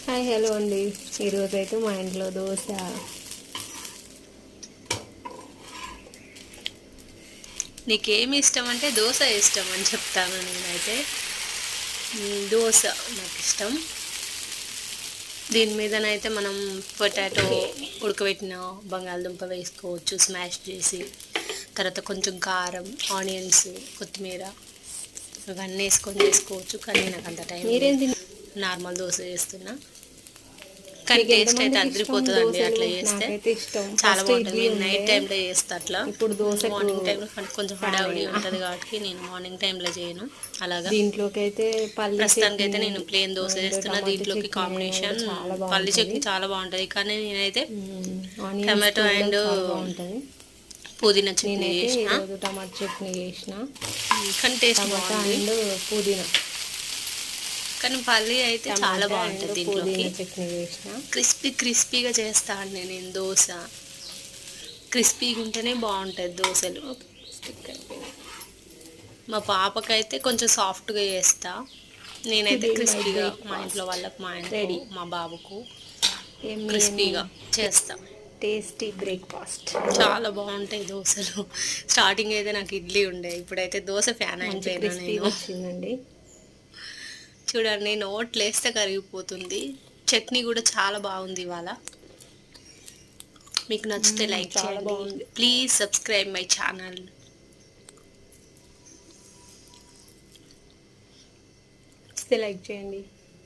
Hi hello అండి. ఈరోజైతే మా ఇంట్లో దోశ. నీకేమి ఇష్టం అంటే దోశ ఇష్టం అని చెప్తాను నేనైతే. దోశ నాకు ఇష్టం. దీని మీదనైతే మనం పొటాటో ఉడకబెట్టిన బంగాళదుంప వేసుకోవచ్చు స్మాష్ చేసి. తర్వాత కొంచెం కారం, ఆనియన్స్, కొత్తిమీర ఇవన్నీ వేసుకొని చేసుకోవచ్చు. కానీ నాకు అంత టైం నార్మల్ దోశ చేస్తున్నా. కానీ టేస్ట్ అయితే అదిరిపోతుందండి అట్లా చేస్తే. చాలా బాగుంటుంది. నేను నైట్ టైంలో చేస్తా అట్లా. ఇప్పుడు దోశ మార్నింగ్ టైంలో కొంచెం హడావుడి ఉంటుంది కాబట్టి నేను మార్నింగ్ టైంలో చేయను. అలాగా దీంట్లోకి అయితే ప్రస్తుతానికి అయితే నేను ప్లేన్ దోశ చేస్తున్నా. దీంట్లోకి కాంబినేషన్ పల్లి చట్నీ చాలా బాగుంటుంది. కానీ నేనైతే టమాటో అండ్ పుదీనా చట్నీ చేసిన. టమాటో చట్నీ చేసిన కానీ టేస్ట్ బాగుంది. పుదీనా కానీ పల్లి అయితే చాలా బాగుంటుంది. దీంట్లోకి చట్నీ చేసిన క్రిస్పీగా చేస్తాను నేను దోశ. క్రిస్పీగా ఉంటేనే బాగుంటుంది దోశలు. మా పాపకైతే కొంచెం సాఫ్ట్గా చేస్తా. నేనైతే క్రిస్పీగా మా ఇంట్లో వాళ్ళకి మా బాబుకు క్రిస్పీగా చేస్తా. టేస్టీ బ్రేక్ఫాస్ట్ చాలా బాగుంటాయి దోశలు. స్టార్టింగ్ అయితే నాకు ఇడ్లీ ఉండే, ఇప్పుడైతే దోశ ఫ్యాన్ అయిపోయినా నేను. వచ్చిందండి చూడండి, నోట్లు వేస్తే కరిగిపోతుంది. చట్నీ కూడా చాలా బాగుంది ఇవాళ. మీకు నచ్చితే లైక్ చేయండి. Please subscribe my channel. Like చేయండి.